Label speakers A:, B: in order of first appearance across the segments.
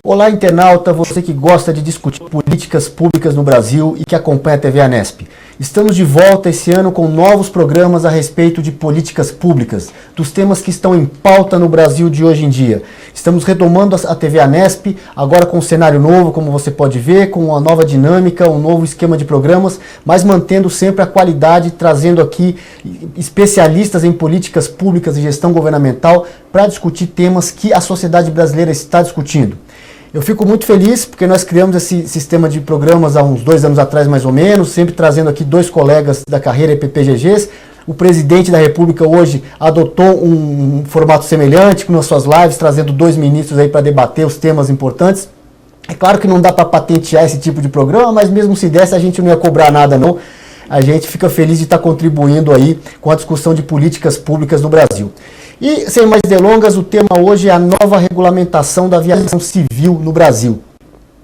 A: Olá, internauta, você que gosta de discutir políticas públicas no Brasil e que acompanha a TV Anesp. Estamos de volta esse ano com novos programas a respeito de políticas públicas, dos temas que estão em pauta no Brasil de hoje em dia. Estamos retomando a TV Anesp, agora com um cenário novo, como você pode ver, com uma nova dinâmica, um novo esquema de programas, mas mantendo sempre a qualidade, trazendo aqui especialistas em políticas públicas e gestão governamental para discutir temas que a sociedade brasileira está discutindo. Eu fico muito feliz porque nós criamos esse sistema de programas há uns 2 anos atrás, mais ou menos, sempre trazendo aqui 2 colegas da carreira EPPGGs. O presidente da República hoje adotou um formato semelhante com as suas lives, trazendo 2 ministros aí para debater os temas importantes. É claro que não dá para patentear esse tipo de programa, mas mesmo se desse a gente não ia cobrar nada não. A gente fica feliz de estar contribuindo aí com a discussão de políticas públicas no Brasil. E, sem mais delongas, o tema hoje é a nova regulamentação da aviação civil no Brasil.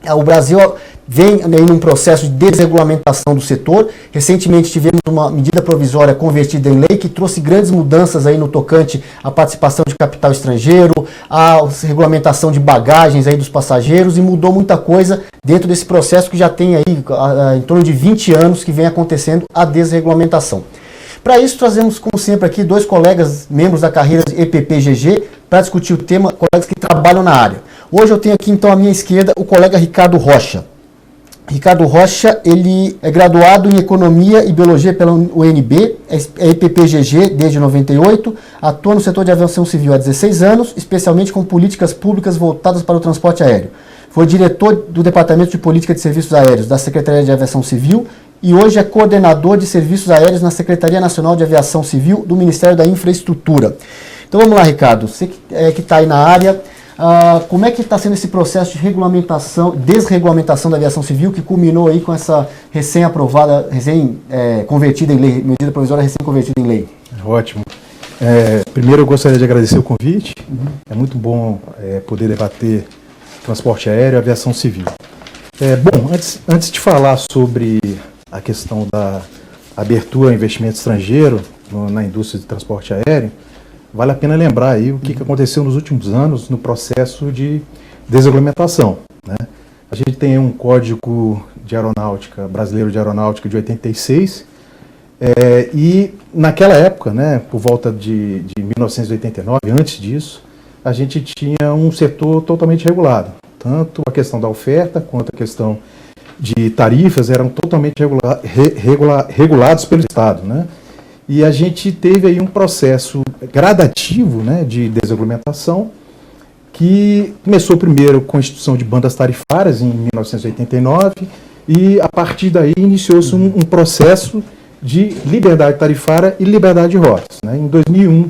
A: O Brasil vem aí num processo de desregulamentação do setor. Recentemente tivemos uma medida provisória convertida em lei que trouxe grandes mudanças aí no tocante à participação de capital estrangeiro, à regulamentação de bagagens aí dos passageiros e mudou muita coisa dentro desse processo que já tem aí em torno de 20 anos que vem acontecendo a desregulamentação. Para isso, trazemos, como sempre, aqui 2 colegas, membros da carreira de EPPGG, para discutir o tema, colegas que trabalham na área. Hoje eu tenho aqui, então, à minha esquerda, o colega Ricardo Rocha. Ricardo Rocha, ele é graduado em Economia e Biologia pela UNB, é EPPGG desde 98, atua no setor de aviação civil há 16 anos, especialmente com políticas públicas voltadas para o transporte aéreo. Foi diretor do Departamento de Política de Serviços Aéreos da Secretaria de Aviação Civil e hoje é coordenador de serviços aéreos na Secretaria Nacional de Aviação Civil do Ministério da Infraestrutura. Então vamos lá, Ricardo, você que está aí na área, como é que está sendo esse processo de regulamentação, desregulamentação da aviação civil que culminou aí com essa recém-aprovada, recém-convertida em lei, medida provisória recém-convertida em lei?
B: Ótimo. Primeiro eu gostaria de agradecer o convite, é muito bom poder debater transporte aéreo e aviação civil. Bom, antes de falar sobre a questão da abertura ao investimento estrangeiro na indústria de transporte aéreo, vale a pena lembrar aí o que aconteceu nos últimos anos no processo de desregulamentação, né? A gente tem um Código de Aeronáutica, Brasileiro de Aeronáutica de 86, e naquela época, né, por volta de 1989, antes disso, a gente tinha um setor totalmente regulado. Tanto a questão da oferta quanto a questão de tarifas eram totalmente regulados pelo Estado, né? E a gente teve aí um processo gradativo, né, de desregulamentação que começou primeiro com a instituição de bandas tarifárias em 1989 e a partir daí iniciou-se um processo de liberdade tarifária e liberdade de rotas, né? Em 2001,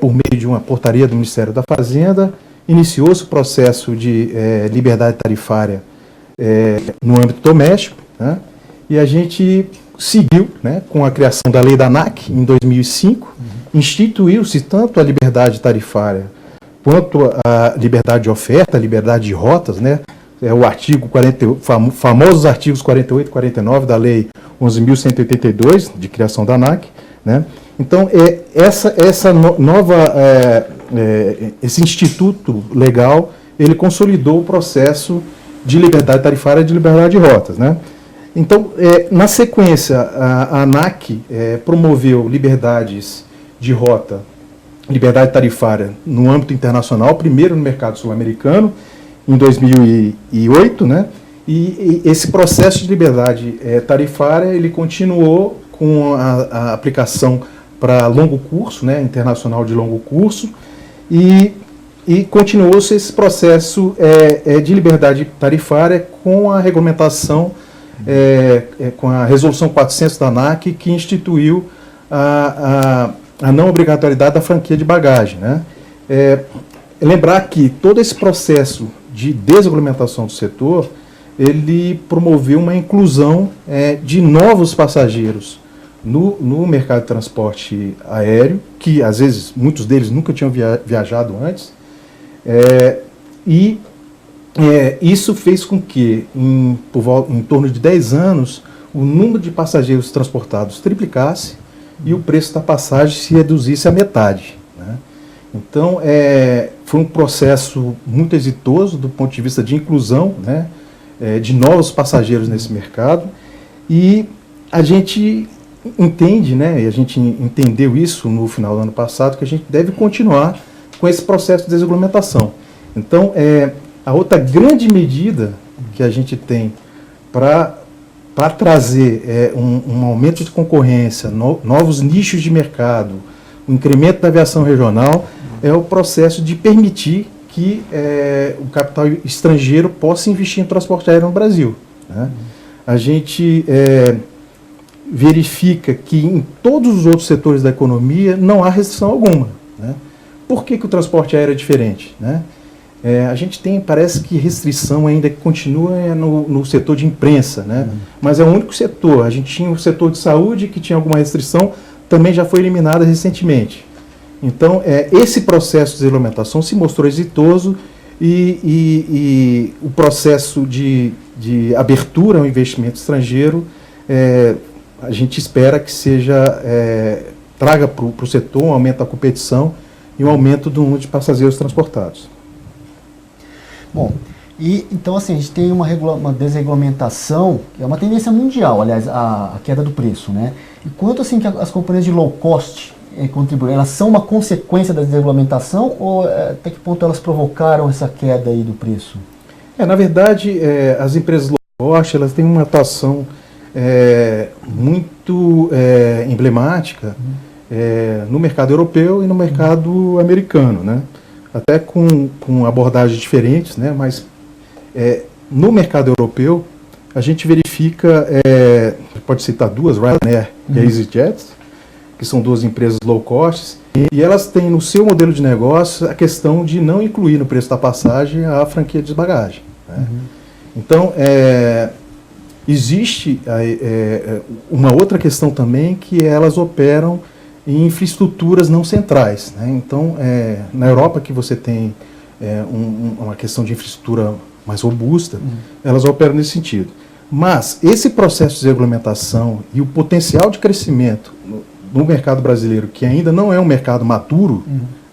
B: por meio de uma portaria do Ministério da Fazenda, iniciou-se o processo de liberdade tarifária no âmbito doméstico, né? E a gente seguiu, né, com a criação da lei da ANAC em 2005, instituiu-se tanto a liberdade tarifária quanto a liberdade de oferta, a liberdade de rotas, né? O artigo 48, famosos artigos 48 e 49 da lei 11.182, de criação da ANAC, né? Então, esse instituto legal, ele consolidou o processo de liberdade tarifária e de liberdade de rotas, né? Então, na sequência, a ANAC promoveu liberdades de rota, liberdade tarifária no âmbito internacional, primeiro no mercado sul-americano, em 2008, né? E esse processo de liberdade tarifária, ele continuou com a aplicação para longo curso, né, internacional de longo curso, e continuou-se esse processo de liberdade tarifária com a regulamentação, com a resolução 400 da ANAC, que instituiu a não obrigatoriedade da franquia de bagagem, né? Lembrar que todo esse processo de desregulamentação do setor, ele promoveu uma inclusão de novos passageiros no mercado de transporte aéreo, que às vezes muitos deles nunca tinham viajado antes, isso fez com que em torno de 10 anos o número de passageiros transportados triplicasse e o preço da passagem se reduzisse à metade, né? Então foi um processo muito exitoso do ponto de vista de inclusão, né, de novos passageiros nesse mercado, e a gente entende, né, e a gente entendeu isso no final do ano passado, que a gente deve continuar com esse processo de desregulamentação. Então, a outra grande medida que a gente tem para trazer um aumento de concorrência, novos nichos de mercado, o incremento da aviação regional, é o processo de permitir que o capital estrangeiro possa investir em transporte aéreo no Brasil, né? A gente verifica que em todos os outros setores da economia não há restrição alguma, né? Por que o transporte aéreo é diferente, né? A gente tem, parece que restrição ainda continua no setor de imprensa, né? Mas é o único setor. A gente tinha o setor de saúde que tinha alguma restrição, também já foi eliminada recentemente. Então, esse processo de desregulamentação se mostrou exitoso e o processo de abertura ao investimento estrangeiro, a gente espera que traga para o setor um aumento da competição e um aumento do número de passageiros transportados.
A: Bom, e então assim, a gente tem uma desregulamentação, que é uma tendência mundial, aliás, a queda do preço, né? E quanto assim que as companhias de low cost contribuem, elas são uma consequência da desregulamentação ou até que ponto elas provocaram essa queda aí do preço?
B: Na verdade, as empresas low cost, elas têm uma atuação muito emblemática no mercado europeu e no mercado americano, né? Até com abordagens diferentes, né? Mas no mercado europeu a gente verifica, pode citar duas, Ryanair e a EasyJet, que são duas empresas low cost, e elas têm no seu modelo de negócio a questão de não incluir no preço da passagem a franquia de desbagagem, né? Então, existe uma outra questão também, que elas operam em infraestruturas não centrais, né? Então, na Europa, que você tem uma questão de infraestrutura mais robusta, elas operam nesse sentido. Mas esse processo de regulamentação e o potencial de crescimento no mercado brasileiro, que ainda não é um mercado maturo,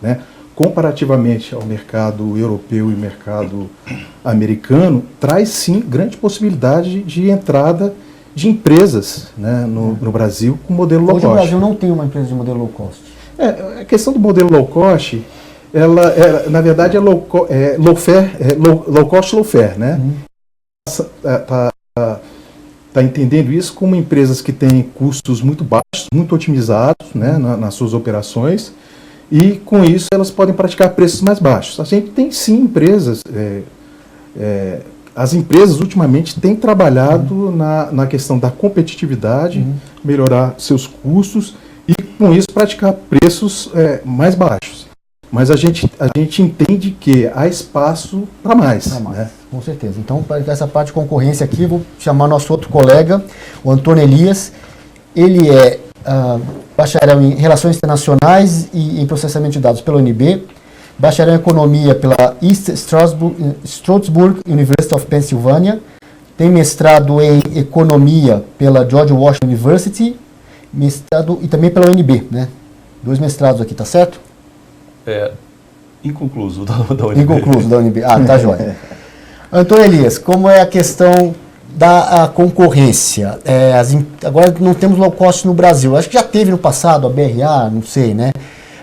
B: né, comparativamente ao mercado europeu e mercado americano, traz sim grande possibilidade de entrada de empresas, né, no Brasil com modelo low cost.
A: Hoje o Brasil não tem uma empresa de modelo low cost.
B: A questão do modelo low cost, na verdade é low cost, low fare, né? Tá entendendo isso como empresas que têm custos muito baixos, muito otimizados, né, nas suas operações, e com isso elas podem praticar preços mais baixos. A gente tem sim empresas, as empresas ultimamente têm trabalhado na questão da competitividade, melhorar seus custos e com isso praticar preços mais baixos. Mas a gente entende que há espaço para mais. Né?
A: Com certeza. Então, para essa parte de concorrência aqui, vou chamar nosso outro colega, o Antônio Elias. Ele é bacharel em Relações Internacionais e em Processamento de Dados pela UNB, bacharel em Economia pela East Stroudsburg University of Pennsylvania, tem mestrado em Economia pela George Washington University, mestrado e também pela UNB, né? 2 mestrados aqui, tá certo?
C: Inconcluso da UNB.
A: Inconcluso da UNB. Tá jóia. Antônio Elias, como é a questão da concorrência? Agora não temos low cost no Brasil. Acho que já teve no passado, a BRA, não sei, né?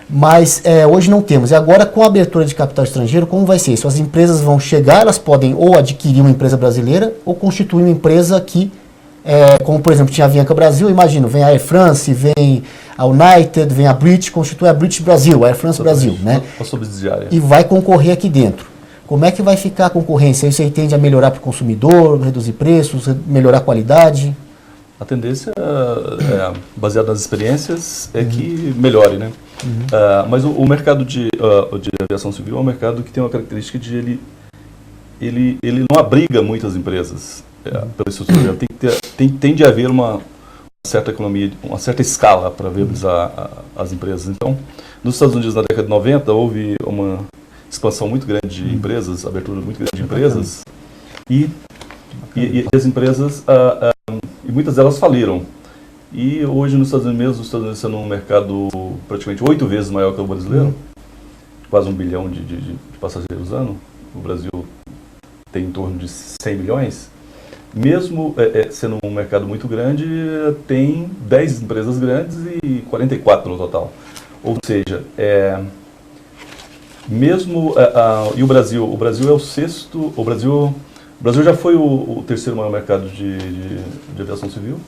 A: Mas hoje não temos. E agora, com a abertura de capital estrangeiro, como vai ser isso? As empresas vão chegar, elas podem ou adquirir uma empresa brasileira ou constituir uma empresa que, como por exemplo, tinha a Avianca Brasil, imagino, vem a Air France, vem a United, vem a British, constitui a British Brasil, a Air France Brasil, né?
C: Uma subsidiária.
A: E vai concorrer aqui dentro. Como é que vai ficar a concorrência? Isso aí tende a melhorar para o consumidor, reduzir preços, melhorar a qualidade?
C: A tendência, baseada nas experiências, é que melhore, né? Mas o mercado de aviação civil é um mercado que tem uma característica de ele não abriga muitas empresas pela estrutura. Tende a haver uma certa economia, uma certa escala para viabilizar as empresas. Então, nos Estados Unidos, na década de 90, houve uma expansão muito grande de empresas, abertura muito grande de empresas, e as empresas, e muitas delas faliram. E hoje nos Estados Unidos, mesmo os Estados Unidos sendo um mercado praticamente 8 vezes maior que o brasileiro, quase 1 bilhão de passageiros ano, o Brasil tem em torno de 100 milhões, mesmo sendo um mercado muito grande, tem 10 empresas grandes e 44 no total. Ou seja, mesmo e o Brasil é o sexto, o Brasil já foi o terceiro maior mercado de aviação civil.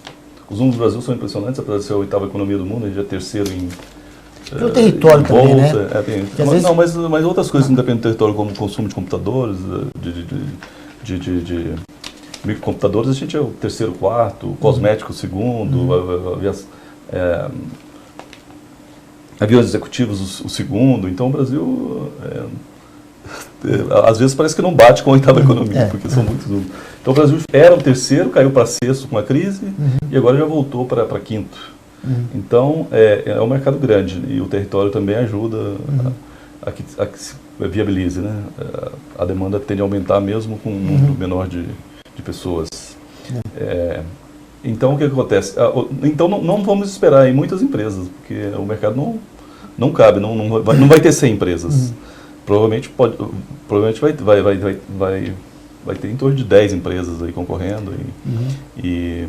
C: Os números do Brasil são impressionantes, apesar de ser a 8ª economia do mundo, ele já é terceiro em
A: o território também, né?
C: Mas outras coisas que não dependem do território, como o consumo de computadores, de microcomputadores, a gente é o terceiro, quarto, cosmético, segundo, aviões executivos, o segundo. Então o Brasil, às vezes parece que não bate com a 8ª economia, porque são muitos números. Então o Brasil era o terceiro, caiu para sexto com a crise, e agora já voltou para quinto. Então é um mercado grande, e o território também ajuda a que se viabilize, né? A demanda tende a aumentar mesmo com um número menor de pessoas. Então o que acontece? Então não vamos esperar em muitas empresas, porque o mercado não cabe, não vai ter 100 empresas. Provavelmente vai ter em torno de 10 empresas aí concorrendo. E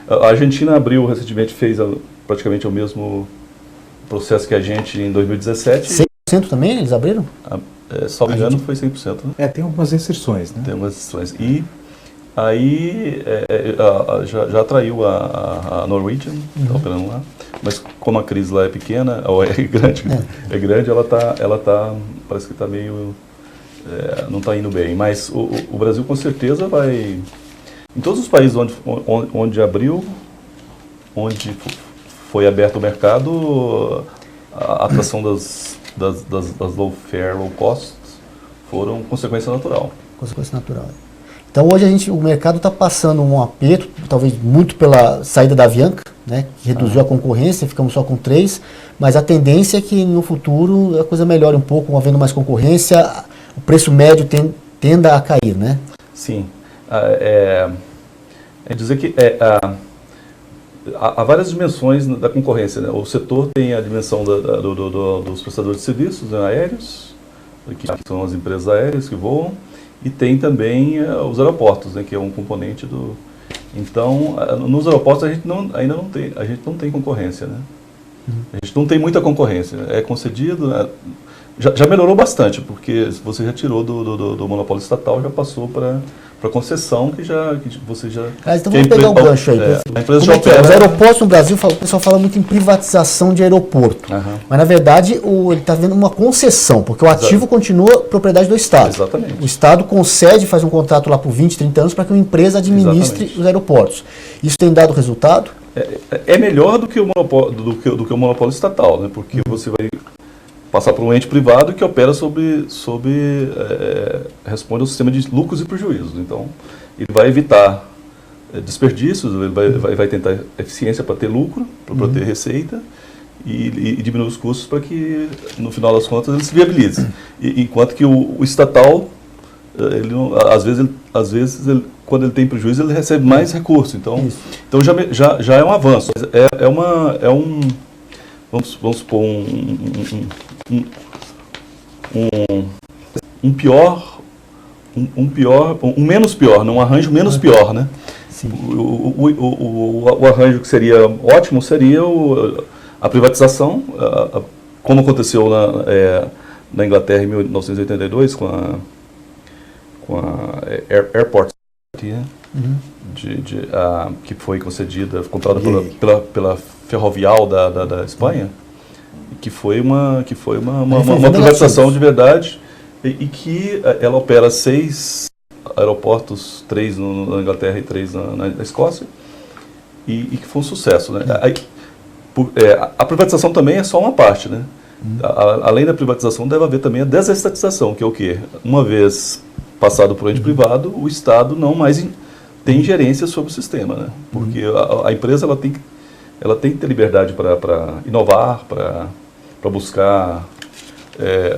C: a Argentina abriu recentemente, fez praticamente o mesmo processo que a gente em 2017.
A: 100% também eles abriram?
C: Só me engano, foi 100%. Né?
B: Tem algumas restrições, né?
C: Tem algumas restrições. E aí já atraiu a Norwegian, está operando lá, mas como a crise lá é pequena, ou é grande, ela parece que está meio, não está indo bem. Mas o Brasil com certeza vai, em todos os países onde abriu, onde foi aberto o mercado, a atração das low fare, low cost, foram consequência natural.
A: Consequência natural. Então hoje o mercado está passando um aperto, talvez muito pela saída da Avianca, né, que reduziu a concorrência, ficamos só com 3, mas a tendência é que no futuro a coisa melhore um pouco, havendo mais concorrência, o preço médio tenda a cair, né?
C: Sim. Dizer que há várias dimensões da concorrência, né? O setor tem a dimensão dos prestadores de serviços, né, aéreos, que são as empresas aéreas que voam, e tem também os aeroportos, né, que é um componente do... Então, nos aeroportos a gente ainda não tem concorrência, né? A gente não tem muita concorrência. É concedido... Já melhorou bastante, porque você já tirou do monopólio estatal, já passou para concessão, que você já...
A: Então vamos pegar o gancho aí.
C: A empresa
A: Como é que é? Os aeroportos no Brasil, o pessoal fala muito em privatização de aeroporto. Mas na verdade ele está vendo uma concessão, porque o ativo continua propriedade do Estado.
C: Exatamente.
A: O Estado concede, faz um contrato lá por 20, 30 anos para que uma empresa administre os aeroportos. Isso tem dado resultado?
C: É melhor do que o monopólio estatal, né? Porque você vai passar por um ente privado que opera responde ao sistema de lucros e prejuízos. Então, ele vai evitar desperdícios, ele vai tentar eficiência para ter lucro, para ter receita e diminuir os custos para que, no final das contas, ele se viabilize. Enquanto que o estatal, às vezes quando ele tem prejuízo, ele recebe mais recursos. Então já é um avanço. Vamos supor um menos pior, um arranjo menos pior, né?
A: Sim.
C: O arranjo que seria ótimo seria a privatização, como aconteceu na Inglaterra em 1982 com a Airport, né? Que foi concedida, comprada pela Ferrovial da Espanha, que foi uma privatização de verdade, e que ela opera 6 aeroportos, 3 na Inglaterra e 3 na Escócia, e que foi um sucesso, né? A privatização também é só uma parte, né? Além da privatização, deve haver também a desestatização, que é o quê? Uma vez passado por ente privado, o Estado não mais tem gerência sobre o sistema, né? Porque a empresa ela tem que ter liberdade para inovar, para buscar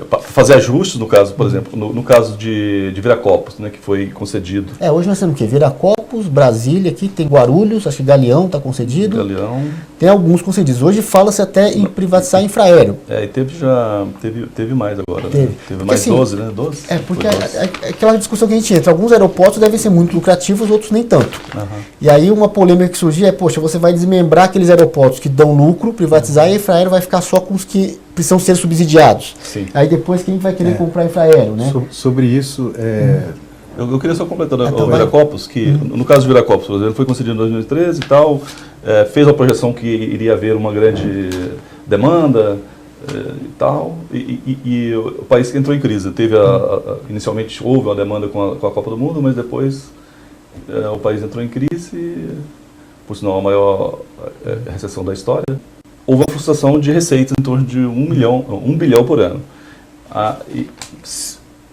C: para fazer ajustes, no caso, por exemplo, no caso de Viracopos, né, que foi concedido.
A: Hoje nós temos o quê? Viracopos, Brasília, aqui tem Guarulhos, acho que Galeão está concedido.
C: Galeão.
A: Tem alguns concedidos. Hoje fala-se até em privatizar Infraero.
C: E teve mais agora.
A: Teve.
C: Né? Teve mais, assim, 12, né? 12?
A: Porque aquela discussão que a gente entra. Alguns aeroportos devem ser muito lucrativos, outros nem tanto. E aí uma polêmica que surgia poxa, você vai desmembrar aqueles aeroportos que dão lucro, privatizar, e a Infraero vai ficar só com os que precisam ser subsidiados.
C: Sim.
A: Aí depois quem vai querer comprar Infraero, né?
B: Sobre isso,
C: eu queria só completar o Viracopos, que no caso do Viracopos, por exemplo, foi concedido em 2013 e tal, fez a projeção que iria haver uma grande demanda e tal, e o país entrou em crise. Inicialmente houve uma demanda com a Copa do Mundo, mas depois o país entrou em crise, por sinal a maior recessão da história. Houve uma frustração de receitas em torno de 1 bilhão por ano.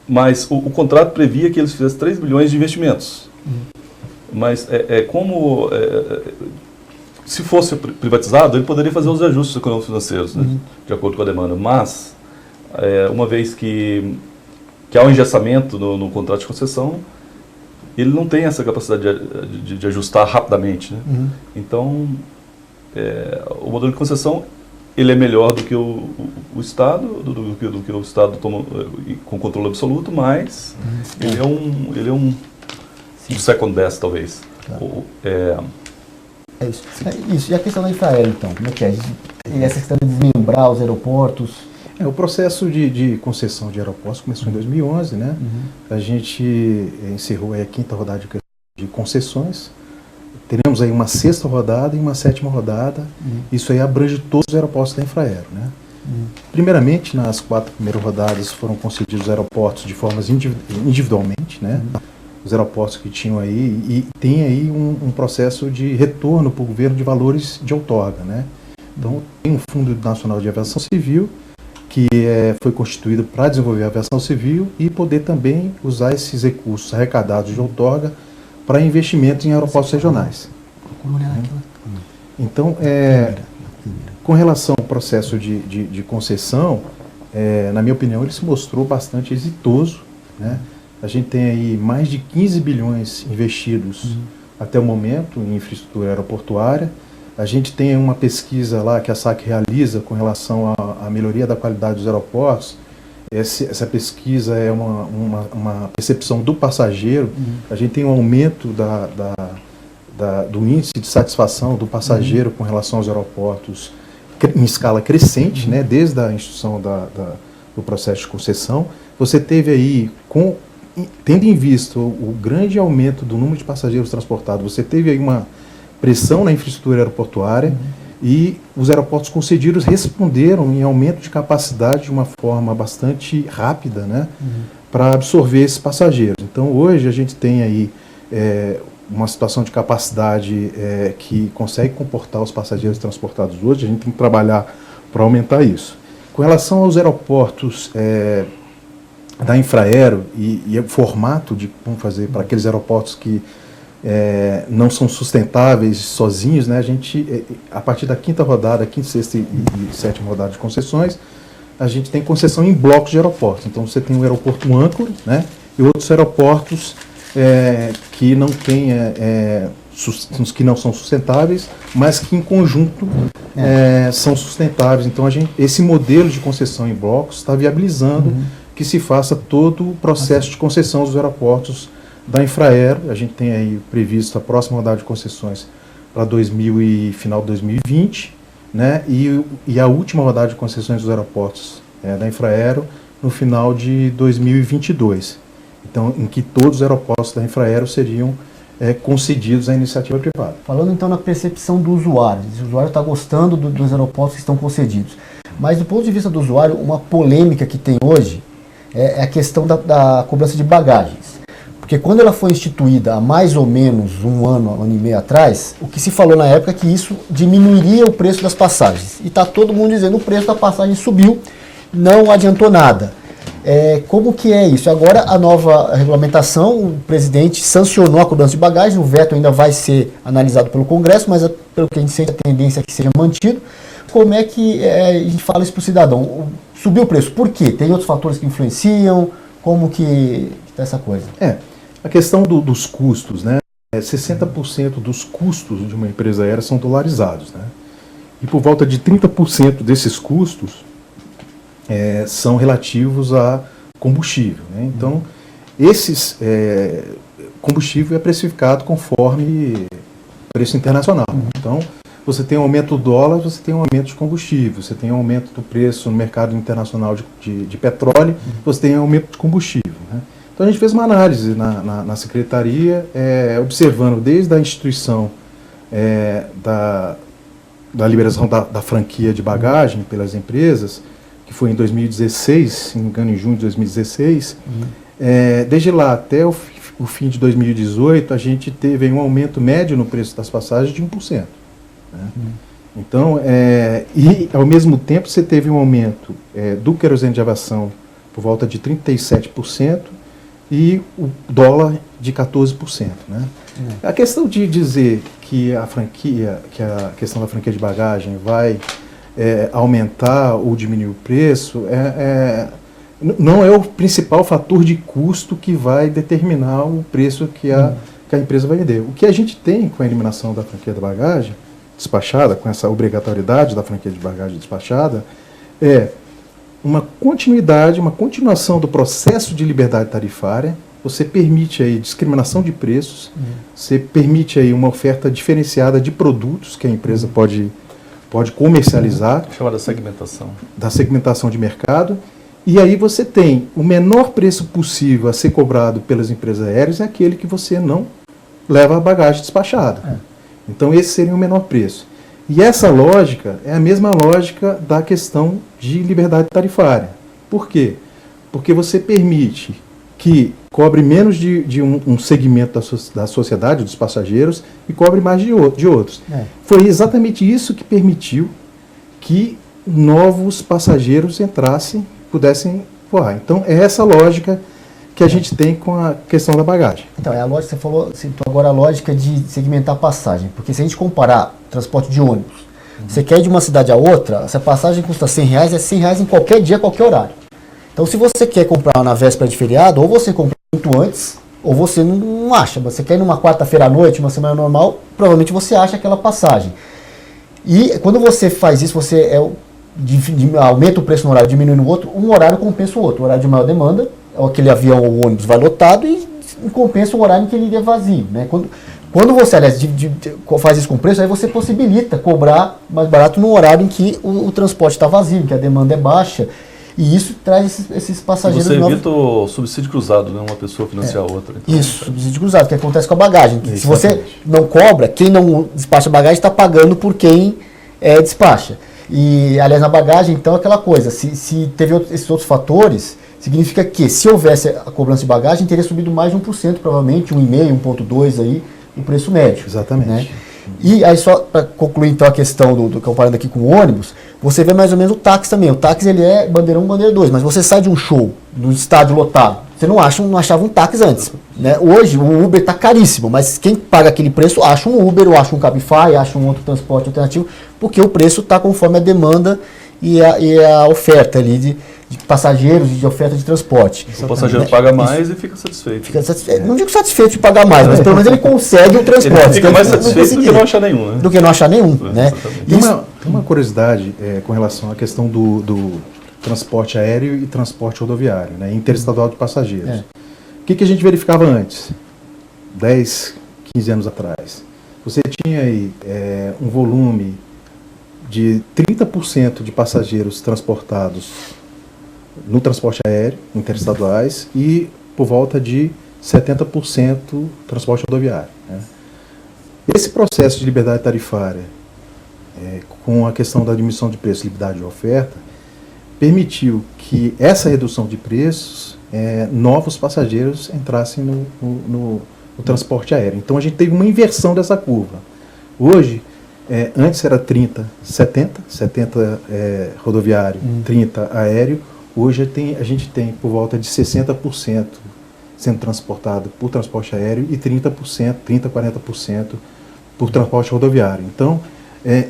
C: Mas o contrato previa que eles fizessem 3 bilhões de investimentos. Mas se fosse privatizado, ele poderia fazer os ajustes econômicos financeiros, né, de acordo com a demanda. Mas, uma vez que há um engessamento no contrato de concessão, ele não tem essa capacidade de ajustar rapidamente. Né? Então, o modelo de concessão ele é melhor do que o Estado, do que o Estado toma com controle absoluto, mas ele é um second best, talvez.
A: Claro. Isso. E a questão da Infraero, então, como é que é? E essa questão de desmembrar os aeroportos?
B: O processo de concessão de aeroportos começou em 2011, né? A gente encerrou aí a 5ª rodada de concessões. Teremos aí uma 6ª rodada e uma 7ª rodada. Isso aí abrange todos os aeroportos da Infraero, né? Primeiramente, nas 4 primeiras rodadas foram concedidos aeroportos de formas individualmente, né? Os aeroportos que tinham aí, e tem aí um processo de retorno para o governo de valores de outorga, né? Então, tem um Fundo Nacional de Aviação Civil, que foi constituído para desenvolver a aviação civil e poder também usar esses recursos arrecadados de outorga para investimentos em aeroportos regionais. Então, com relação ao processo de concessão, na minha opinião, ele se mostrou bastante exitoso, né? A gente tem aí mais de 15 bilhões investidos até o momento em infraestrutura aeroportuária. A gente tem uma pesquisa lá que a SAC realiza com relação à melhoria da qualidade dos aeroportos. Essa pesquisa é uma percepção do passageiro. A gente tem um aumento do índice de satisfação do passageiro com relação aos aeroportos em escala crescente, né, desde a instituição do processo de concessão. Você teve aí, tendo em vista o grande aumento do número de passageiros transportados, você teve aí uma pressão na infraestrutura aeroportuária e os aeroportos concedidos responderam em aumento de capacidade de uma forma bastante rápida, né, para absorver esses passageiros. Então, hoje a gente tem aí uma situação de capacidade que consegue comportar os passageiros transportados hoje. A gente tem que trabalhar para aumentar isso. Com relação aos aeroportos da Infraero e o formato de como fazer para aqueles aeroportos que não são sustentáveis sozinhos, né? A gente, a partir da 5ª rodada, 5ª, 6ª e 7ª rodada de concessões, a gente tem concessão em blocos de aeroportos. Então você tem um aeroporto âncora, né? E outros aeroportos que não têm, que não são sustentáveis, mas que em conjunto são sustentáveis. Então esse modelo de concessão em blocos está viabilizando que se faça todo o processo de concessão dos aeroportos da Infraero. A gente tem aí previsto a próxima rodada de concessões para final de 2020, né? E a última rodada de concessões dos aeroportos da Infraero no final de 2022. Então, em que todos os aeroportos da Infraero seriam concedidos à iniciativa privada.
A: Falando então na percepção do usuário, o usuário está gostando dos aeroportos que estão concedidos. Mas do ponto de vista do usuário, uma polêmica que tem hoje é a questão da cobrança de bagagens. Porque quando ela foi instituída há mais ou menos um ano e meio atrás, o que se falou na época é que isso diminuiria o preço das passagens. E está todo mundo dizendo que o preço da passagem subiu, não adiantou nada. Como que é isso? Agora a nova regulamentação, o presidente sancionou a cobrança de bagagem, o veto ainda vai ser analisado pelo Congresso, mas pelo que a gente sente a tendência é que seja mantido. como é que a gente fala isso para o cidadão? Subiu o preço, por quê? Tem outros fatores que influenciam? Como que está essa coisa?
B: A questão dos custos, né? 60% dos custos de uma empresa aérea são dolarizados, né? E por volta de 30% desses custos são relativos a combustível, né? Então, esses combustível é precificado conforme preço internacional. Então, você tem um aumento do dólar, você tem um aumento de combustível, você tem um aumento do preço no mercado internacional de petróleo, você tem um aumento de combustível, né? Então a gente fez uma análise na secretaria, observando desde a instituição da liberação da franquia de bagagem pelas empresas, que foi em 2016, se não me engano, em junho de 2016, desde lá até o fim de 2018, a gente teve um aumento médio no preço das passagens de 1%. Né? Então, e ao mesmo tempo você teve um aumento do querosene de aviação por volta de 37%, e o dólar de 14%. Né? A questão de dizer que a questão da franquia de bagagem vai aumentar ou diminuir o preço não é o principal fator de custo que vai determinar o preço que a empresa vai vender. O que a gente tem com a eliminação da franquia de bagagem despachada, com essa obrigatoriedade da franquia de bagagem despachada, uma continuidade, uma continuação do processo de liberdade tarifária. Você permite aí discriminação de preços, você permite aí uma oferta diferenciada de produtos que a empresa pode comercializar.
C: Chamada segmentação. Da
B: segmentação de mercado. E aí você tem o menor preço possível a ser cobrado pelas empresas aéreas é aquele que você não leva a bagagem despachada. Então esse seria o menor preço. E essa lógica é a mesma lógica da questão de liberdade tarifária. Por quê? Porque você permite que cobre menos de um segmento da sociedade, dos passageiros, e cobre mais de outros. Foi exatamente isso que permitiu que novos passageiros pudessem voar. Então é essa lógica que a gente tem com a questão da bagagem.
A: Então, a lógica, você citou agora a lógica de segmentar a passagem, porque se a gente comparar transporte de ônibus, você quer ir de uma cidade a outra, se a passagem custa R$100, é R$100 em qualquer dia, qualquer horário. Então, se você quer comprar na véspera de feriado, ou você compra muito antes, ou você não acha. Você quer ir numa quarta-feira à noite, uma semana normal, provavelmente você acha aquela passagem. E quando você faz isso, você aumenta o preço no horário, diminui no outro, um horário compensa o outro. O horário de maior demanda, aquele avião ou ônibus vai lotado e compensa o horário em que ele iria vazio. Né? Quando você, aliás, faz isso com preço, aí você possibilita cobrar mais barato no horário em que o transporte está vazio, em que a demanda é baixa. E isso traz esses passageiros
C: novos. Você evita o subsídio cruzado, né? Uma pessoa financiar a outra. Então,
A: isso, subsídio cruzado, que acontece com a bagagem. Se você não cobra, quem não despacha a bagagem está pagando por quem despacha. E, aliás, na bagagem, então, é aquela coisa, se teve esses outros fatores, significa que, se houvesse a cobrança de bagagem, teria subido mais de 1%, provavelmente, 1,5%, 1,2% aí, o preço médio.
B: Exatamente.
A: Né? E aí, só para concluir, então, a questão comparando aqui com o ônibus, você vê mais ou menos o táxi também. O táxi, ele é bandeira 1, bandeira 2, mas você sai de um show, no estádio lotado, você não achava um táxi antes. Né? Hoje, o Uber está caríssimo, mas quem paga aquele preço acha um Uber, ou acha um Cabify, acha um outro transporte alternativo, porque o preço está conforme a demanda e a oferta ali de passageiros e de oferta de transporte.
C: O passageiro paga mais e fica satisfeito.
A: Não digo satisfeito de pagar mais, mas pelo menos ele consegue o transporte.
C: Ele fica mais satisfeito do que não achar nenhum. Né?
A: Do que não achar nenhum. Né?
B: Tem uma curiosidade com relação à questão do transporte aéreo e transporte rodoviário, né? Interestadual de passageiros. O que a gente verificava antes? 10, 15 anos atrás. Você tinha aí um volume de 30% de passageiros transportados no transporte aéreo, interestaduais, e por volta de 70% transporte rodoviário. Né? Esse processo de liberdade tarifária, com a questão da diminuição de preço e liberdade de oferta, permitiu que essa redução de preços, novos passageiros entrassem no transporte aéreo. Então a gente teve uma inversão dessa curva. Hoje, antes era 30, 70 rodoviário, 30 aéreo. Hoje a gente tem por volta de 60% sendo transportado por transporte aéreo e 30%, 40% por transporte rodoviário. Então,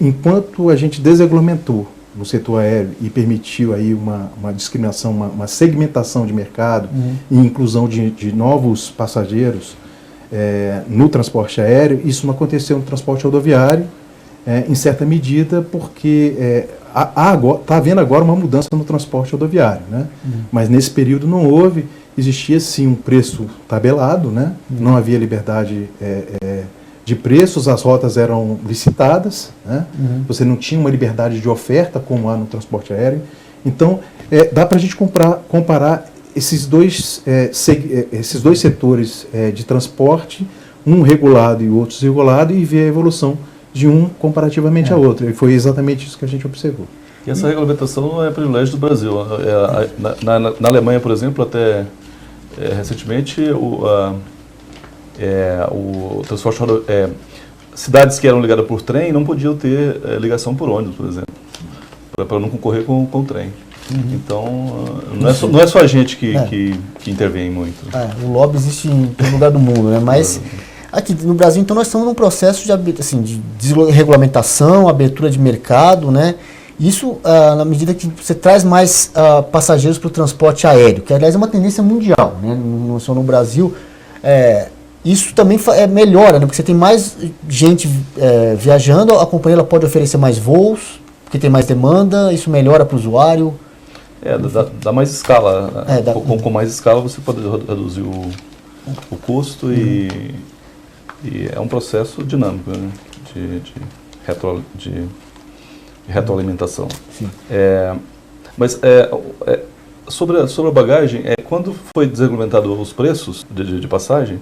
B: enquanto a gente desregulamentou no setor aéreo e permitiu aí uma discriminação, uma segmentação de mercado e inclusão de novos passageiros no transporte aéreo, isso não aconteceu no transporte rodoviário, em certa medida, porque está havendo agora uma mudança no transporte rodoviário, né? Mas nesse período não houve, existia sim um preço tabelado, né? Não havia liberdade de preços, as rotas eram licitadas, né? Você não tinha uma liberdade de oferta como há no transporte aéreo. Então, dá para a gente comparar esses dois setores de transporte, um regulado e o outro desregulado, e ver a evolução de um comparativamente ao outro. E foi exatamente isso que a gente observou.
C: E essa regulamentação não é privilégio do Brasil. Na Alemanha, por exemplo, até recentemente, o transporte cidades que eram ligadas por trem não podiam ter ligação por ônibus, por exemplo, para não concorrer com o trem. Então, não é só a gente que intervém muito.
A: O lobby existe em todo lugar do mundo, né? Mas aqui no Brasil, então, nós estamos num processo de desregulamentação, abertura de mercado, né? Isso na medida que você traz mais passageiros para o transporte aéreo, que aliás é uma tendência mundial, né? Não só no Brasil. Isso também melhora, né? Porque você tem mais gente viajando, a companhia ela pode oferecer mais voos, porque tem mais demanda, isso melhora para o usuário.
C: Dá mais escala. Com mais escala você pode reduzir o custo e é um processo dinâmico, né? de retroalimentação. Mas sobre a bagagem, quando foi desregulamentado os preços de passagem,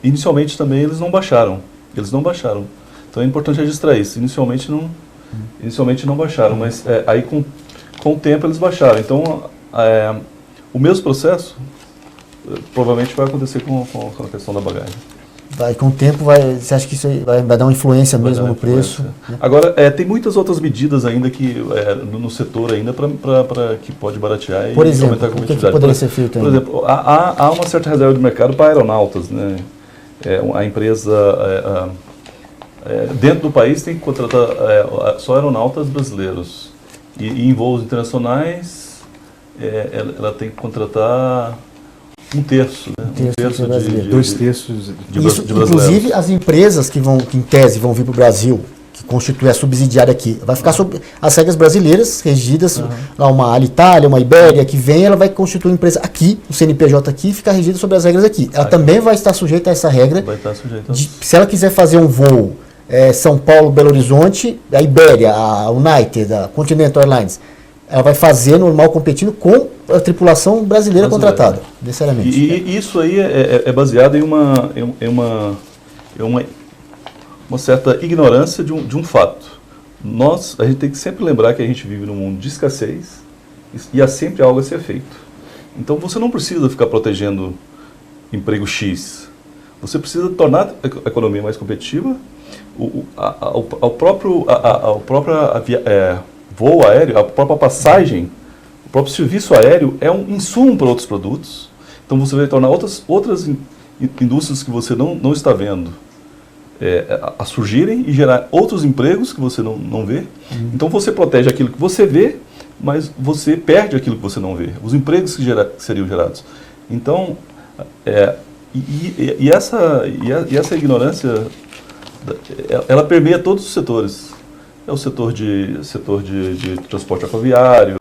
C: inicialmente também eles não baixaram. Então é importante registrar isso. Inicialmente não baixaram, mas aí com o tempo eles baixaram. Então o mesmo processo provavelmente vai acontecer com a questão da bagagem.
A: Com o tempo, você acha que isso vai dar uma influência mesmo no preço? Né?
C: Agora, tem muitas outras medidas ainda que no setor ainda para que pode baratear
A: por
C: e
A: exemplo,
C: aumentar a competitividade.
A: O que poderia ser feito ainda?
C: Por exemplo, há uma certa reserva de mercado para aeronautas, né? A empresa dentro do país tem que contratar só aeronautas brasileiros e em voos internacionais ela tem que contratar um terço, né?
B: Dois terços de
A: brasileiros. Inclusive, as empresas que em tese vão vir para o Brasil, que constitui a subsidiária aqui, vai ficar sob as regras brasileiras, regidas, uma Alitalia, uma Ibéria, que vem, ela vai constituir uma empresa aqui, o CNPJ aqui, ficar regida sobre as regras aqui. Ela também vai estar sujeita a essa regra.
C: Vai estar sujeita.
A: Se ela quiser fazer um voo São Paulo, Belo Horizonte, a Ibéria, a United, a Continental Airlines, ela vai fazer normal competindo com a tripulação brasileira contratada, necessariamente.
C: E isso aí é baseado em uma certa ignorância de um fato. A gente tem que sempre lembrar que a gente vive num mundo de escassez e há sempre algo a ser feito. Então você não precisa ficar protegendo emprego X. Você precisa tornar a economia mais competitiva. O próprio voo aéreo, a própria passagem, o próprio serviço aéreo é um insumo para outros produtos. Então você vai tornar outras indústrias que você não está vendo a surgirem e gerar outros empregos que você não vê. Então você protege aquilo que você vê, mas você perde aquilo que você não vê, os empregos que seriam gerados. Então, essa ignorância, ela permeia todos os setores. É o setor de transporte aquaviário,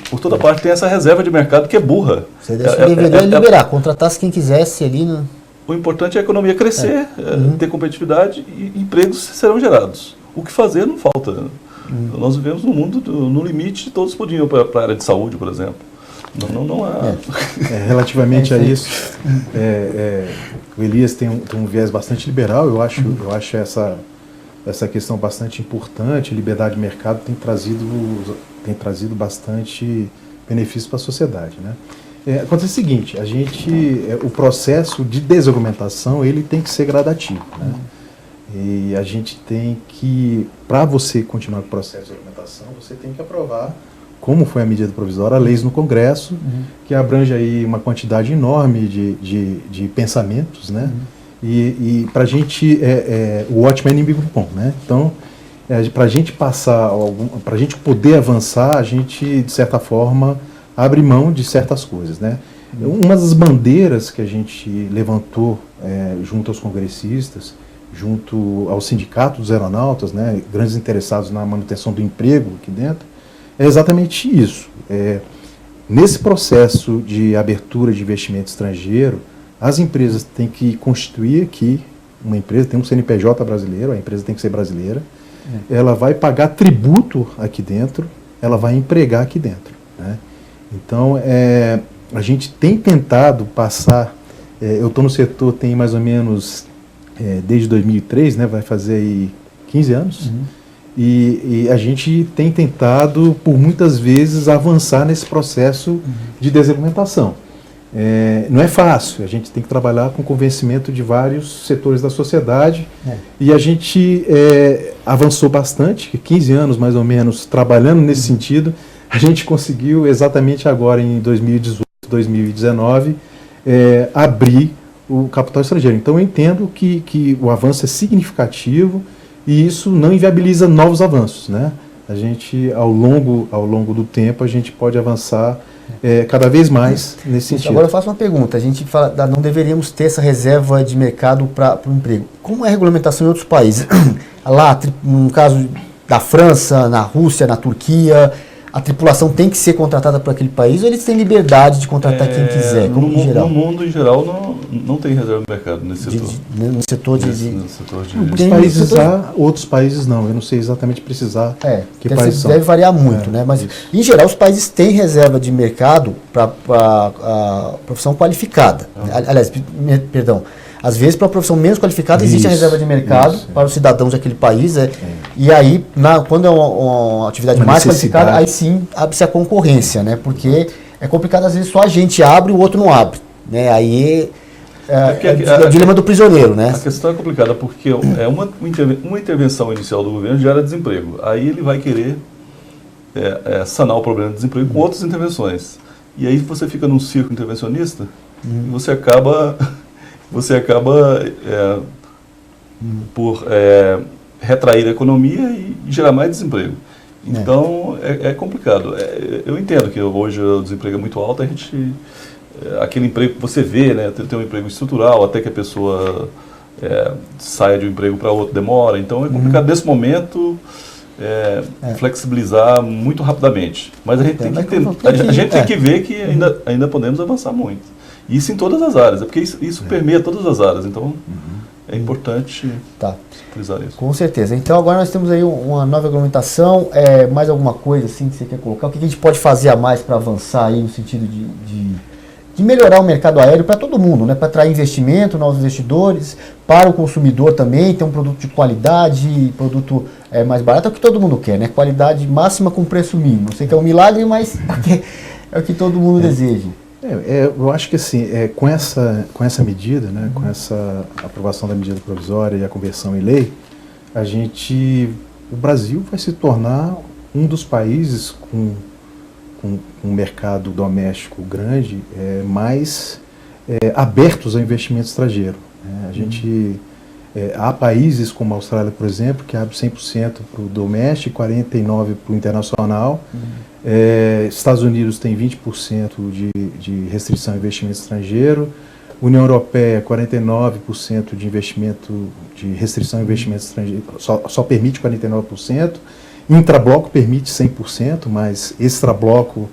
C: por toda parte tem essa reserva de mercado que é burra.
A: Você deveria liberar, contratasse quem quisesse ali.
C: O importante é a economia crescer, ter competitividade e empregos serão gerados. O que fazer não falta. Nós vivemos num mundo no limite, todos podiam ir para a área de saúde, por exemplo. Não há...
B: Relativamente a isso, o Elias tem um viés bastante liberal. Eu acho essa questão bastante importante. A liberdade de mercado tem trazido bastante benefício para a sociedade, né? Acontece o seguinte, o processo de desargumentação ele tem que ser gradativo, né? E a gente tem que, para você continuar com o processo de argumentação, você tem que aprovar, como foi a medida provisória, leis no Congresso, que abrange aí uma quantidade enorme de pensamentos, né? E para a gente, o ótimo é inimigo do bom, né? Então, para a gente passar, para a gente poder avançar, a gente, de certa forma, abre mão de certas coisas, né? Uma das bandeiras que a gente levantou junto aos congressistas, junto ao sindicato dos aeronautas, né, grandes interessados na manutenção do emprego aqui dentro, é exatamente isso. Nesse processo de abertura de investimento estrangeiro, as empresas têm que constituir aqui uma empresa, tem um CNPJ brasileiro, a empresa tem que ser brasileira, ela vai pagar tributo aqui dentro, ela vai empregar aqui dentro, né? Então, a gente tem tentado passar, eu estou no setor tem mais ou menos desde 2003, né, vai fazer aí 15 anos, e a gente tem tentado, por muitas vezes, avançar nesse processo de desregulamentação. Não é fácil, a gente tem que trabalhar com convencimento de vários setores da sociedade, e a gente avançou bastante, 15 anos mais ou menos trabalhando nesse sentido. A gente conseguiu exatamente agora em 2018, 2019, abrir o capital estrangeiro. Então eu entendo que o avanço é significativo e isso não inviabiliza novos avanços, né? A gente, ao longo do tempo, a gente pode avançar cada vez mais nesse sentido.
A: Agora eu faço uma pergunta. A gente fala, não deveríamos ter essa reserva de mercado para o emprego. Como é a regulamentação em outros países? Lá, no caso da França, na Rússia, na Turquia, a tripulação tem que ser contratada por aquele país ou eles têm liberdade de contratar quem quiser? Como
C: no,
A: em geral?
C: No mundo, em geral, não tem reserva de mercado nesse setor.
A: No setor de...
B: Alguns países há, outros países não. Eu não sei exatamente precisar que países são.
A: Deve variar muito, né? Mas, em geral, os países têm reserva de mercado para a profissão qualificada. Aliás, perdão. Às vezes, para a profissão menos qualificada, existe a reserva de mercado para os cidadãos daquele país. E aí, quando é uma atividade mais qualificada, aí sim abre-se a concorrência, né? Porque é complicado, às vezes, só a gente abre e o outro não abre, né? Aí é o dilema do prisioneiro, né?
C: A questão é complicada porque uma intervenção inicial do governo gera desemprego. Aí ele vai querer sanar o problema do desemprego com outras intervenções. E aí você fica num círculo intervencionista e você acaba por retrair a economia e gerar mais desemprego. Então, é complicado. Eu entendo que hoje o desemprego é muito alto, aquele emprego que você vê, né, tem um emprego estrutural, até que a pessoa saia de um emprego para outro demora. Então, é complicado nesse momento flexibilizar muito rapidamente. Mas a gente tem que ver que ainda podemos avançar muito. Isso em todas as áreas, porque isso permeia todas as áreas, então é importante frisar isso.
A: Com certeza. Então agora nós temos aí uma nova regulamentação, mais alguma coisa assim que você quer colocar? O que a gente pode fazer a mais para avançar aí no sentido de melhorar o mercado aéreo para todo mundo, né? Para atrair investimento, novos investidores, para o consumidor também, ter um produto de qualidade, produto mais barato, é o que todo mundo quer, né? Qualidade máxima com preço mínimo. Eu sei que é um milagre, mas é o que todo mundo deseja.
B: Eu acho que assim, com essa medida, né, com essa aprovação da medida provisória e a conversão em lei, o Brasil vai se tornar um dos países com um mercado doméstico grande, mais abertos ao investimento estrangeiro. Há países como a Austrália, por exemplo, que abre 100% para o doméstico, 49% para o internacional. Estados Unidos tem 20% de restrição ao investimento estrangeiro. União Europeia, 49% de investimento, de restrição ao investimento estrangeiro, só permite 49%. Intrabloco permite 100%, mas extrabloco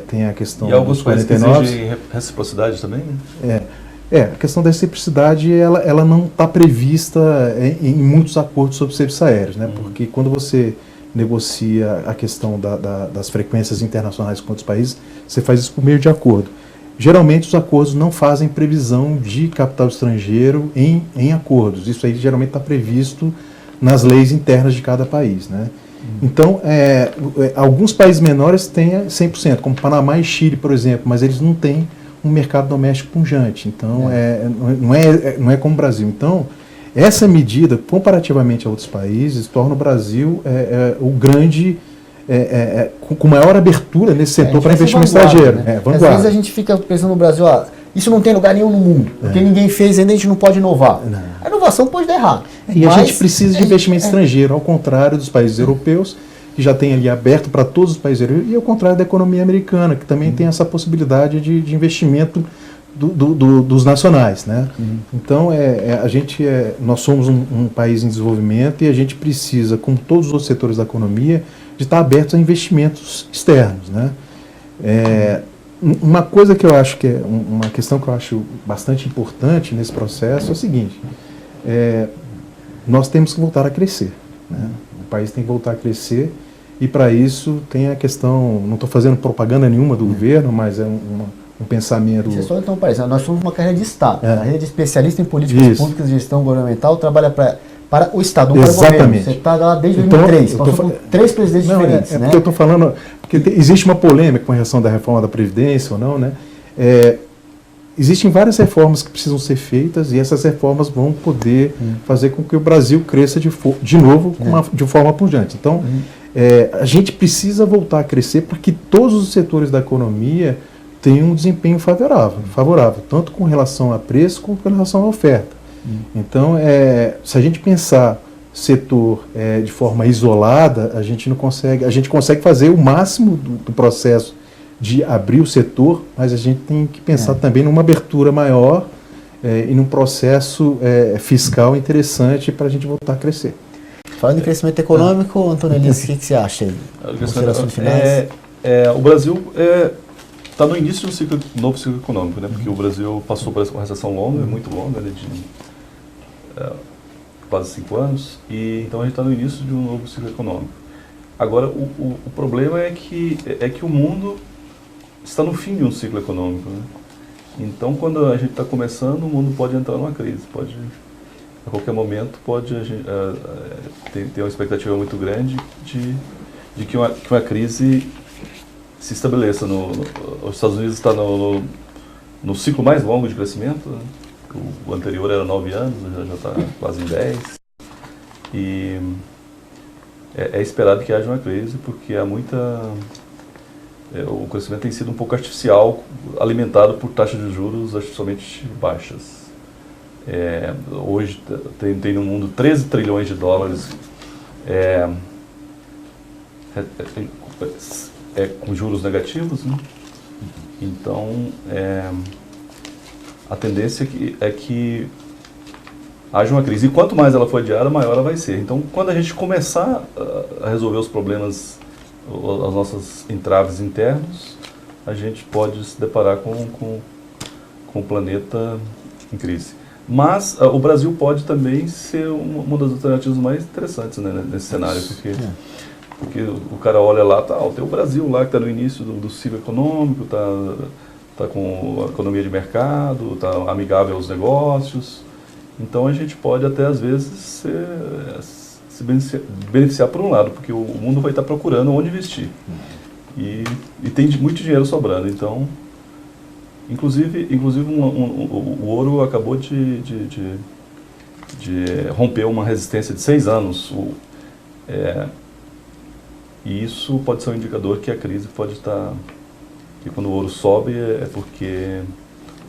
B: tem a questão dos 49%. E alguns países que exigem
C: reciprocidade também, né?
B: A questão da reciprocidade ela não está prevista em muitos acordos sobre serviços aéreos, né? Porque quando você negocia a questão das frequências internacionais com outros países, você faz isso por meio de acordo. Geralmente os acordos não fazem previsão de capital estrangeiro em acordos. Isso aí geralmente está previsto nas leis internas de cada país, né? Então, alguns países menores têm 100%, como Panamá e Chile, por exemplo, mas eles não têm um mercado doméstico pujante. Então, não é como o Brasil. Então, essa medida, comparativamente a outros países, torna o Brasil o grande, com maior abertura nesse setor para investimento estrangeiro.
A: Né? Às vezes a gente fica pensando no Brasil, isso não tem lugar nenhum no mundo, porque ninguém fez ainda, a gente não pode inovar. Aí não inovação pode dar errado.
B: E a gente precisa de investimento estrangeiro, ao contrário dos países europeus, que já tem ali aberto para todos os países europeus, e ao contrário da economia americana, que também tem essa possibilidade de investimento dos nacionais, né? Então, nós somos um país em desenvolvimento e a gente precisa, como todos os outros setores da economia, de estar abertos a investimentos externos, né? Uma coisa que eu acho que é uma questão que eu acho bastante importante nesse processo é o seguinte: nós temos que voltar a crescer, né? O país tem que voltar a crescer e para isso tem a questão, não estou fazendo propaganda nenhuma do governo, mas é um pensamento...
A: Isso é só então, parece, nós somos uma carreira de Estado, a carreira de especialista em políticas públicas de gestão governamental, trabalha para o Estado, não para o governo. Você está lá desde 2003, passou por 3 presidentes diferentes. Né?
B: Porque eu estou falando, porque existe uma polêmica com relação da reforma da Previdência ou não, né? Existem várias reformas que precisam ser feitas e essas reformas vão poder fazer com que o Brasil cresça de novo de forma pujante. Então, a gente precisa voltar a crescer para que todos os setores da economia tenham um desempenho favorável, tanto com relação a preço como com relação à oferta. Então, se a gente pensar setor de forma isolada, a gente consegue fazer o máximo do processo de abrir o setor, mas a gente tem que pensar também numa abertura maior e num processo fiscal interessante para a gente voltar a crescer.
A: Falando em crescimento econômico, Antônio Elias, o que você acha aí? Considerações finais?
C: O Brasil está no início de um novo ciclo econômico, né? Porque o Brasil passou por essa recessão longa, muito longa, né? De quase 5 anos, e então a gente está no início de um novo ciclo econômico. Agora, o problema é que o mundo está no fim de um ciclo econômico, né? Então, quando a gente está começando, o mundo pode entrar numa crise, a qualquer momento pode ter uma expectativa muito grande de que uma crise se estabeleça. Os Estados Unidos está no ciclo mais longo de crescimento, né? O anterior era 9 anos, já está quase em 10. E é esperado que haja uma crise, porque há o crescimento tem sido um pouco artificial, alimentado por taxas de juros artificialmente baixas. Hoje tem no mundo 13 trilhões de dólares com juros negativos, né? Então, a tendência é que haja uma crise. E quanto mais ela for adiada, maior ela vai ser. Então, quando a gente começar a resolver os problemas, as nossas entraves internos, a gente pode se deparar com o planeta em crise. Mas o Brasil pode também ser uma das alternativas mais interessantes, né, nesse cenário, porque o cara olha lá, tem o Brasil lá que está no início do ciclo econômico, está com a economia de mercado, está amigável aos negócios. Então a gente pode até às vezes se beneficiar por um lado, porque o mundo vai estar procurando onde investir. E tem muito dinheiro sobrando. Então, inclusive o ouro acabou de romper uma resistência de 6 anos. E isso pode ser um indicador que a crise pode estar... que quando o ouro sobe é porque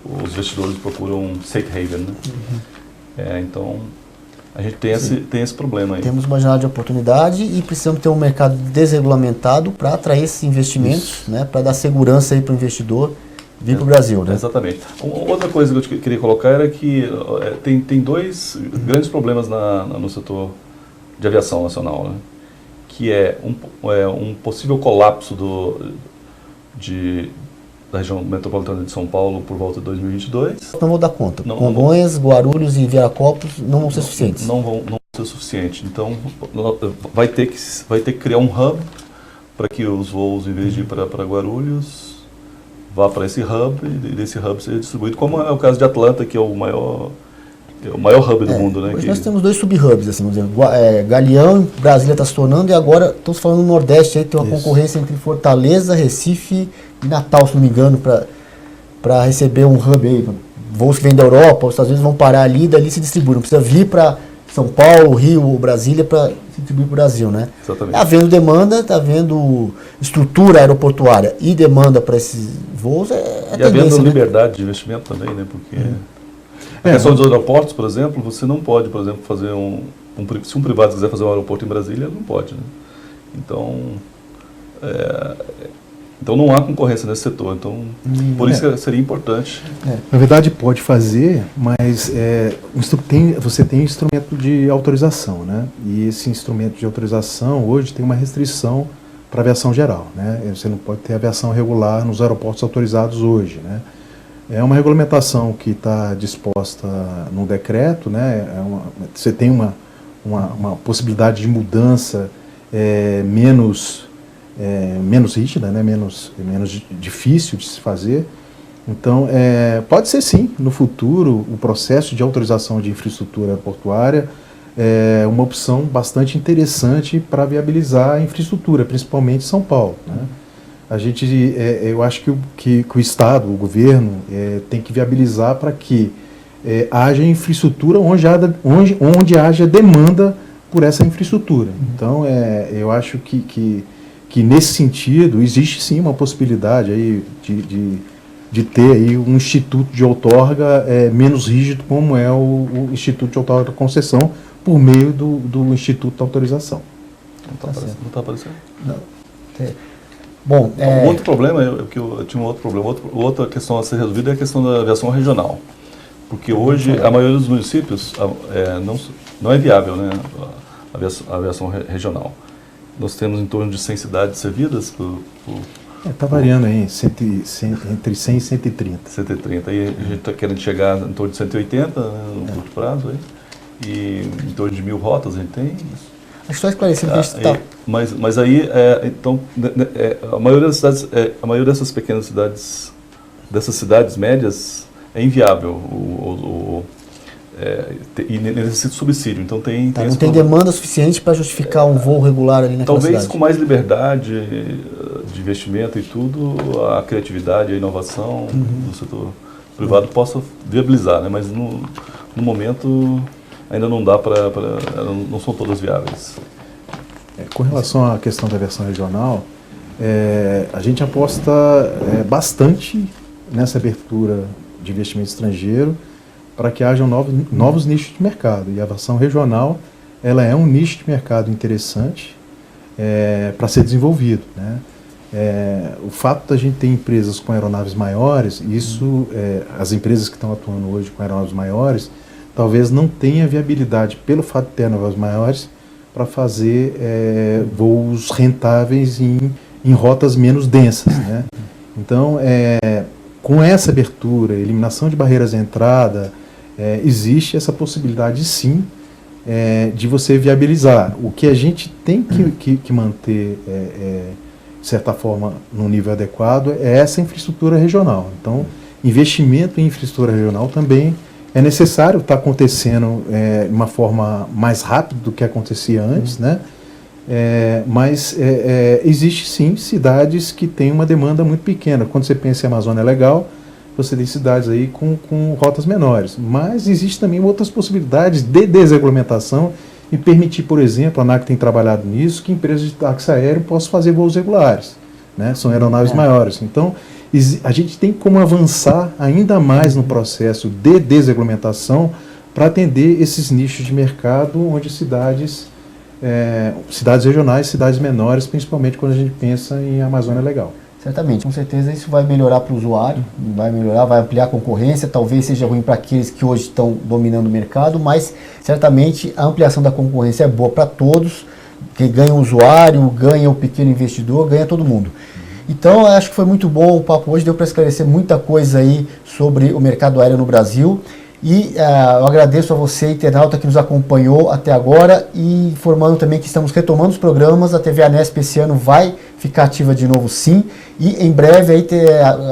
C: os investidores procuram safe haven, né? Então, a gente tem esse problema aí.
A: Temos uma janela de oportunidade e precisamos ter um mercado desregulamentado para atrair esses investimentos, né? Para dar segurança para o investidor vir para o Brasil. Né?
C: Exatamente. Outra coisa que eu queria colocar era que tem 2 grandes problemas no setor de aviação nacional, né? Que é um possível colapso da região metropolitana de São Paulo por volta de 2022.
A: Não vou dar conta. Congonhas, Guarulhos e Viracopos não vão ser suficientes.
C: Não vão ser suficientes. Então, vai ter que criar um hub para que os voos, em vez de ir para Guarulhos, vá para esse hub e desse hub seja distribuído, como é o caso de Atlanta, que é o maior hub do mundo, né?
A: Hoje nós temos 2 sub-hubs, assim, vamos dizer, Galeão, Brasília está se tornando, e agora estamos falando no Nordeste, aí tem uma concorrência entre Fortaleza, Recife e Natal, se não me engano, para receber um hub aí. Voos que vêm da Europa, os Estados Unidos vão parar ali e dali se distribuem. Não precisa vir para São Paulo, Rio ou Brasília para se distribuir para o Brasil, né?
C: Exatamente.
A: Havendo demanda, está havendo estrutura aeroportuária e demanda para esses voos,
C: e havendo liberdade de investimento também, né? Porque A questão dos aeroportos, por exemplo, você não pode, por exemplo, fazer se um privado quiser fazer um aeroporto em Brasília, ele não pode, né? Então não há concorrência nesse setor. Então, por isso que seria importante.
B: Na verdade, pode fazer, mas você tem instrumento de autorização, né? E esse instrumento de autorização hoje tem uma restrição para aviação geral, né? Você não pode ter aviação regular nos aeroportos autorizados hoje, né? É uma regulamentação que está disposta no decreto, né? Você tem uma possibilidade de mudança menos rígida, né? menos difícil de se fazer. Então, pode ser sim, no futuro, o processo de autorização de infraestrutura portuária é uma opção bastante interessante para viabilizar a infraestrutura, principalmente em São Paulo, né? Eu acho que o Estado, o governo, tem que viabilizar para que haja infraestrutura onde haja demanda por essa infraestrutura. Então, eu acho que nesse sentido existe sim uma possibilidade aí de ter aí um instituto de outorga menos rígido, como é o Instituto de Outorga da Concessão, por meio do Instituto da Autorização.
C: Não está aparecendo?
A: Não. Bom,
C: um outro problema, eu tinha um outro problema, outra questão a ser resolvida é a questão da aviação regional. Porque hoje a maioria dos municípios não é viável, né, a aviação regional. Nós temos em torno de 100 cidades servidas
B: Está variando aí entre 100 e 130.
C: 130. E a gente está querendo chegar em torno de 180, né, no curto prazo. Aí. E em torno de 1.000 rotas a gente tem.
A: Acho que só esclarecendo que isso está...
C: Mas aí, então, a maioria dessas pequenas cidades, dessas cidades médias, é inviável e necessita de subsídio. Então
A: não tem demanda suficiente para justificar um voo regular ali naquela cidade.
C: Talvez com mais liberdade de investimento e tudo, a criatividade, a inovação do setor privado possa viabilizar, né? Mas no momento ainda não dá não são todas viáveis.
B: Com relação à questão da aviação regional, a gente aposta bastante nessa abertura de investimento estrangeiro para que hajam novos nichos de mercado. E a aviação regional ela é um nicho de mercado interessante para ser desenvolvido, né? O fato da gente ter empresas com aeronaves maiores, as empresas que estão atuando hoje com aeronaves maiores, talvez não tenha viabilidade, pelo fato de ter aeronaves maiores, para fazer voos rentáveis em rotas menos densas, né? Então, com essa abertura, eliminação de barreiras de entrada, existe essa possibilidade, sim, de você viabilizar. O que a gente tem que manter, de certa forma, no nível adequado, é essa infraestrutura regional. Então, investimento em infraestrutura regional também é necessário, está acontecendo de uma forma mais rápida do que acontecia antes, né? Mas existe sim cidades que têm uma demanda muito pequena. Quando você pensa em Amazônia Legal, você tem cidades aí com rotas menores. Mas existe também outras possibilidades de desregulamentação e permitir, por exemplo, a ANAC tem trabalhado nisso, que empresas de táxi aéreo possam fazer voos regulares, né? São aeronaves maiores. Então, a gente tem como avançar ainda mais no processo de desregulamentação para atender esses nichos de mercado onde cidades regionais, cidades menores, principalmente quando a gente pensa em Amazônia Legal.
A: Certamente, com certeza isso vai melhorar para o usuário, vai ampliar a concorrência, talvez seja ruim para aqueles que hoje estão dominando o mercado, mas certamente a ampliação da concorrência é boa para todos, que ganha o usuário, ganha o pequeno investidor, ganha todo mundo. Então, eu acho que foi muito bom o papo hoje, deu para esclarecer muita coisa aí sobre o mercado aéreo no Brasil. E eu agradeço a você, internauta, que nos acompanhou até agora, e informando também que estamos retomando os programas. A TV Anesp esse ano vai ficar ativa de novo, sim. E em breve, aí,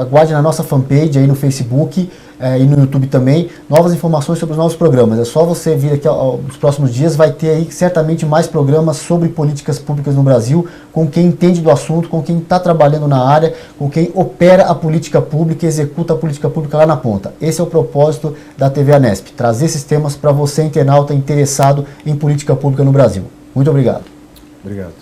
A: aguarde na nossa fanpage aí no Facebook e no YouTube também, novas informações sobre os novos programas. É só você vir aqui nos próximos dias, vai ter aí certamente mais programas sobre políticas públicas no Brasil, com quem entende do assunto, com quem está trabalhando na área, com quem opera a política pública e executa a política pública lá na ponta. Esse é o propósito da TV Anesp, trazer esses temas para você, internauta interessado em política pública no Brasil. Muito obrigado.
B: Obrigado.